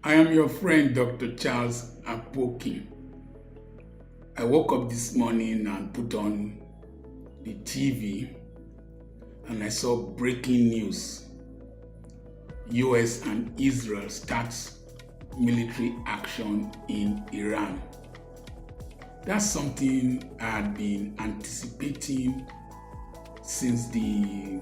I am your friend, Dr. Charles Apoki. I woke up this morning and put on the TV and I saw breaking news. US and Israel starts military action in Iran. That's something I had been anticipating since the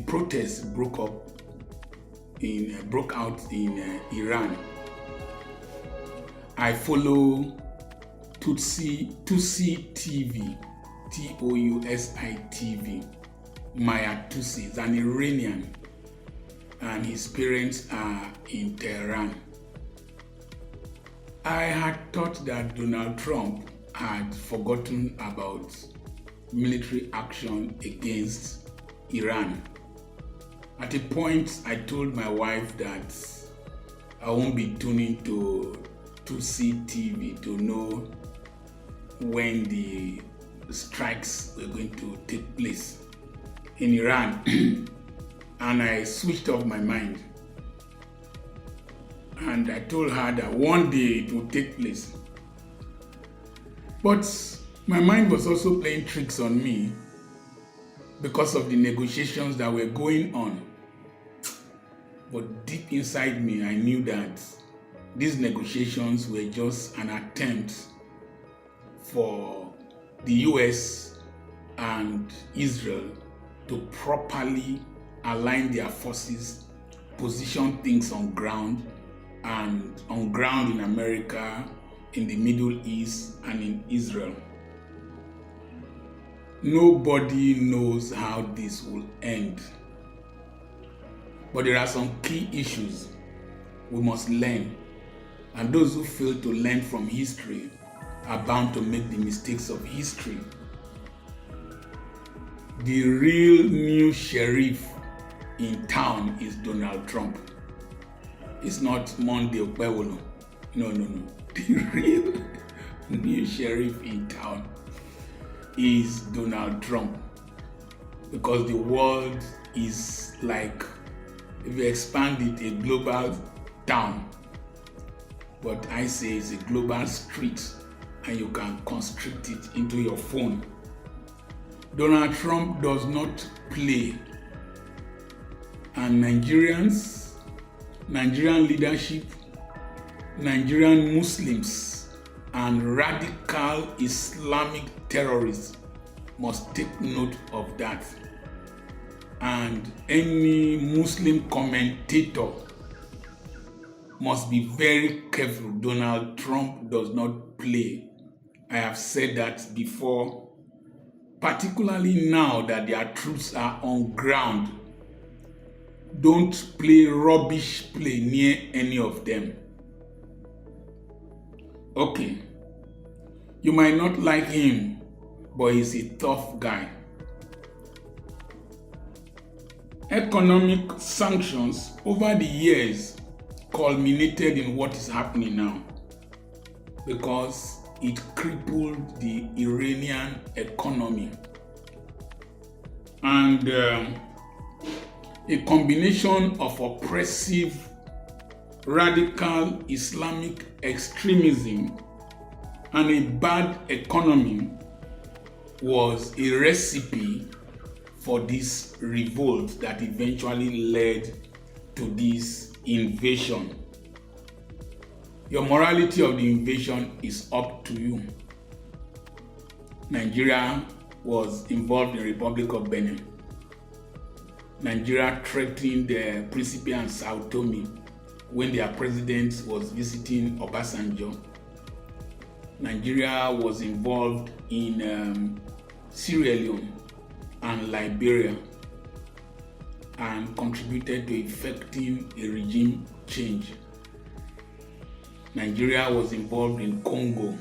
protests broke out in Iran. I follow Tutsi TV, Tousi TV. Maya Tutsi is an Iranian, and his parents are in Tehran. I had thought that Donald Trump had forgotten about military action against Iran. At a point, I told my wife that I won't be tuning to Tutsi TV to know when the strikes were going to take place in Iran. And I switched off my mind. And I told her that one day it would take place. But my mind was also playing tricks on me because of the negotiations that were going on. But deep inside me, I knew that these negotiations were just an attempt for the US and Israel to properly align their forces, position things on ground, and on ground in America, in the Middle East, and in Israel. Nobody knows how this will end. But there are some key issues we must learn, and those who fail to learn from history are bound to make the mistakes of history. The real new sheriff in town is Donald Trump. It's not Monday Okpewolo. No. The real new sheriff in town is Donald Trump. Because the world is like, if you expand it, a global town. But I say it's a global street, and you can constrict it into your phone. Donald Trump does not play. And Nigerian leadership, Nigerian Muslims, and radical Islamic terrorists must take note of that. And any Muslim commentator must be very careful. Donald Trump does not play. I have said that before, particularly now that their troops are on ground. Don't play rubbish play near any of them. Okay, you might not like him, but he's a tough guy. Economic sanctions over the years culminated in what is happening now because it crippled the Iranian economy. And a combination of oppressive, radical Islamic extremism and a bad economy was a recipe for this revolt that eventually led to this invasion. Your morality of the invasion is up to you. Nigeria was involved in the Republic of Benin. Nigeria threatened the Principe and Sao Tome when their president was visiting Obasanjo. Nigeria was involved in Sierra Leone and Liberia and contributed to effecting a regime change. Nigeria was involved in Congo.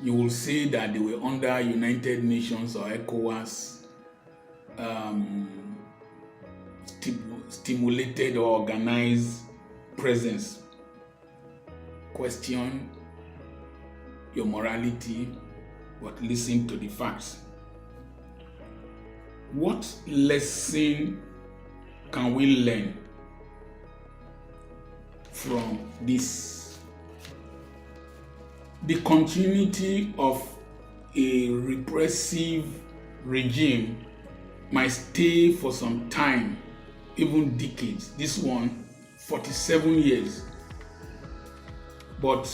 You will say that they were under United Nations or ECOWAS stimulated or organized presence. Question your morality, but listen to the facts. What lesson can we learn from this. The continuity of a repressive regime might stay for some time, even decades. This one, 47 years. But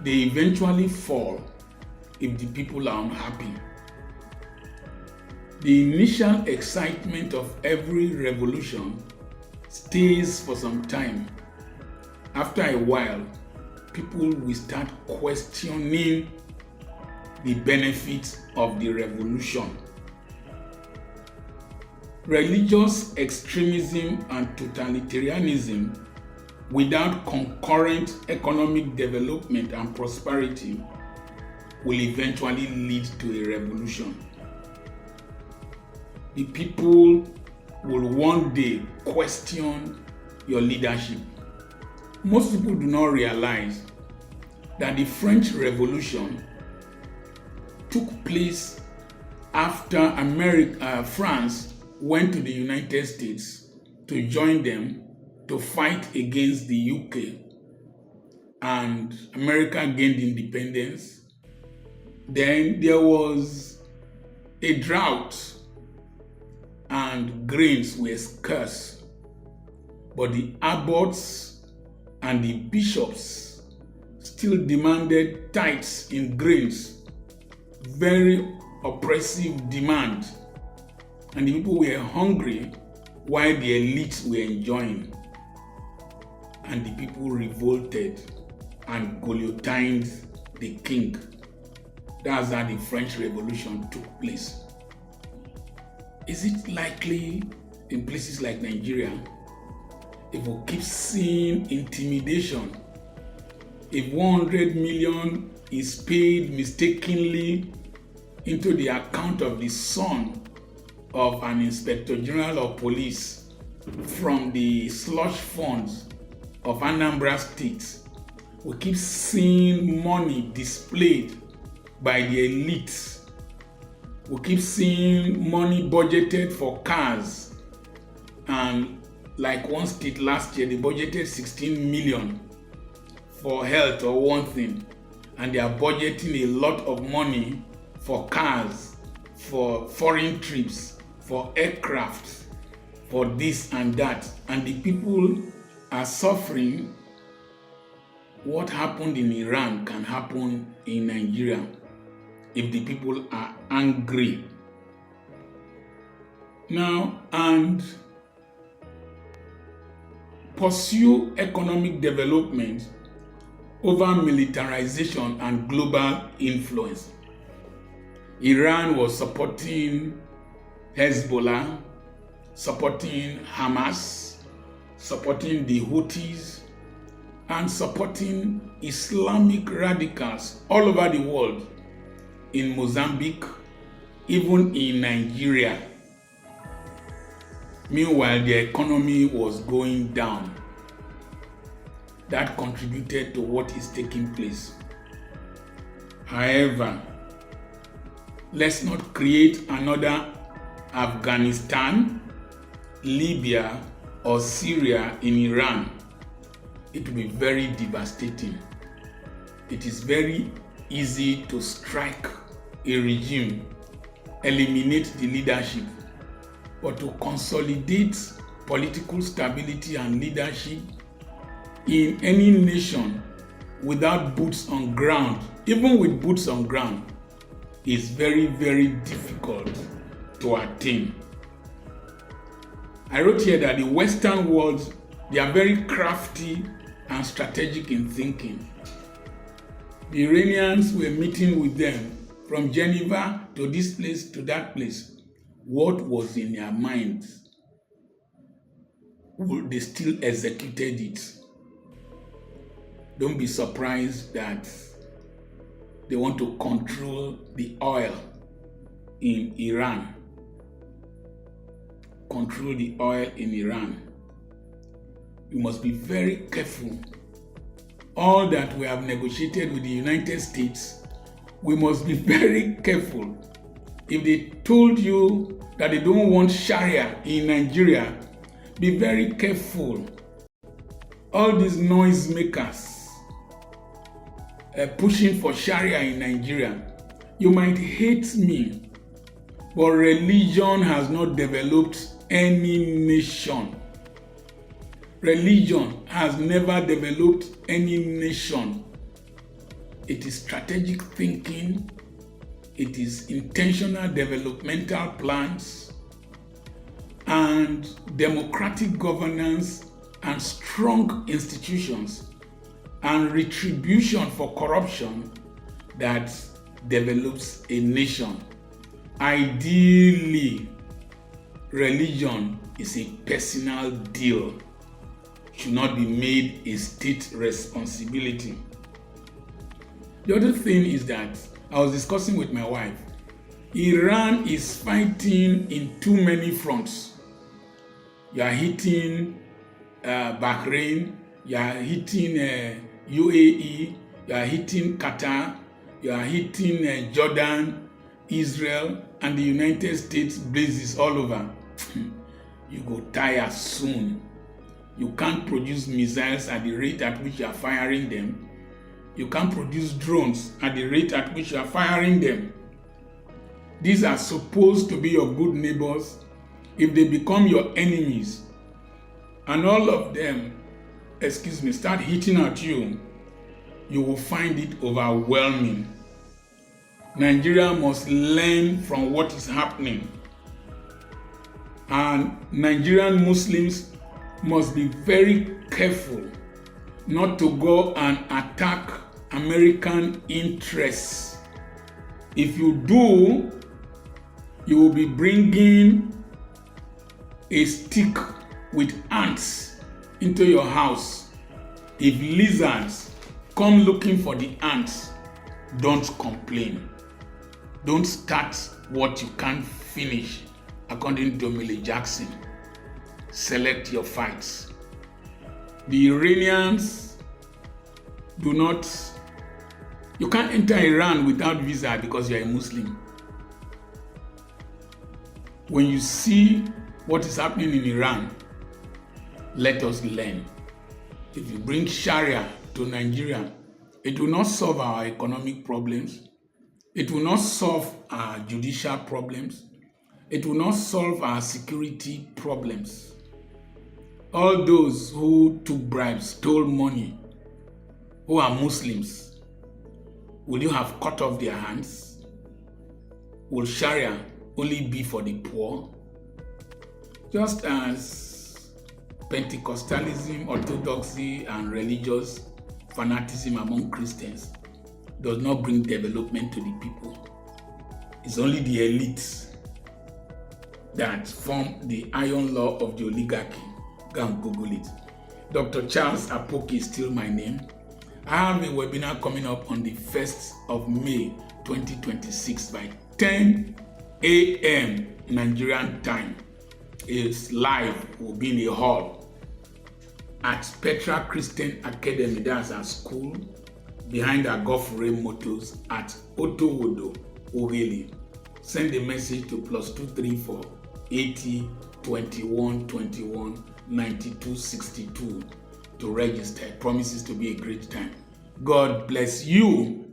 they eventually fall if the people are unhappy. The initial excitement of every revolution stays for some time. After a while, people will start questioning the benefits of the revolution. Religious extremism and totalitarianism without concurrent economic development and prosperity will eventually lead to a revolution. The people will one day question your leadership. Most people do not realize that the French Revolution took place after France went to the United States to join them to fight against the UK, and America gained independence. Then there was a drought and grains were scarce, but the abbots and the bishops still demanded tithes in grains, very oppressive demand, and the people were hungry while the elites were enjoying. And the people revolted and guillotined the king. That's how the French Revolution took place. Is it likely in places like Nigeria, if we keep seeing intimidation, if 100 million is paid mistakenly into the account of the son of an inspector general of police from the slush funds of Anambra State, we keep seeing money displayed by the elites. We keep seeing money budgeted for cars, and like one state last year, they budgeted 16 million for health or one thing, and they are budgeting a lot of money for cars, for foreign trips, for aircraft, for this and that, and the people are suffering. What happened in Iran can happen in Nigeria if the people are angry. Now, and pursue economic development over militarization and global influence. Iran was supporting Hezbollah, supporting Hamas, supporting the Houthis, and supporting Islamic radicals all over the world, in Mozambique, even in Nigeria. Meanwhile, the economy was going down. That contributed to what is taking place. However, let's not create another Afghanistan, Libya, or Syria in Iran. It will be very devastating. It is very easy to strike a regime, eliminate the leadership, but to consolidate political stability and leadership in any nation without boots on ground, even with boots on ground, is very, very difficult to attain. I wrote here that the Western world, they are very crafty and strategic in thinking. The Iranians were meeting with them from Geneva to this place to that place. What was in their minds? They still executed it. Don't be surprised that they want to control the oil in Iran. Control the oil in Iran. You must be very careful. All that we have negotiated with the United States, we must be very careful. If they told you that they don't want Sharia in Nigeria, be very careful. all these noisemakers pushing for Sharia in Nigeria, you might hate me, but religion has not developed any nation. Religion has never developed any nation. It is strategic thinking, it is intentional developmental plans, and democratic governance, and strong institutions, and retribution for corruption that develops a nation. Ideally, religion is a personal deal, should not be made a state responsibility. The other thing is that I was discussing with my wife. Iran is fighting in too many fronts. You are hitting Bahrain, you are hitting UAE, you are hitting Qatar, you are hitting Jordan, Israel, and the United States bases all over. You go tire soon. You can't produce missiles at the rate at which you are firing them. You can't produce drones at the rate at which you are firing them. These are supposed to be your good neighbors. If they become your enemies, and all of them, start hitting at you, you will find it overwhelming. Nigeria must learn from what is happening. And Nigerian Muslims must be very careful not to go and attack American interests. If you do, you will be bringing a stick with ants into your house. If lizards come looking for the ants, don't complain. Don't start what you can't finish. According to Millie Jackson, select your fights. The Iranians you can't enter Iran without visa because you're a Muslim. When you see what is happening in Iran, let us learn. If you bring Sharia to Nigeria, it will not solve our economic problems. It will not solve our judicial problems. It will not solve our security problems. All those who took bribes, stole money, who are Muslims, will you have cut off their hands? Will Sharia only be for the poor? Just as Pentecostalism, orthodoxy, and religious fanaticism among Christians does not bring development to the people. It's only the elites that form the iron law of the oligarchy. Go and Google it. Dr. Charles Apoki is still my name. I have a webinar coming up on the 1st of May 2026 by 10 a.m. Nigerian time. It's live, will be in a hall at Petra Christian Academy, that's our school, behind our Gulf Rain Motors at Otowodo, Ogeli. Send a message to +234 80 21 21 92 62 to register. It promises to be a great time. God bless you.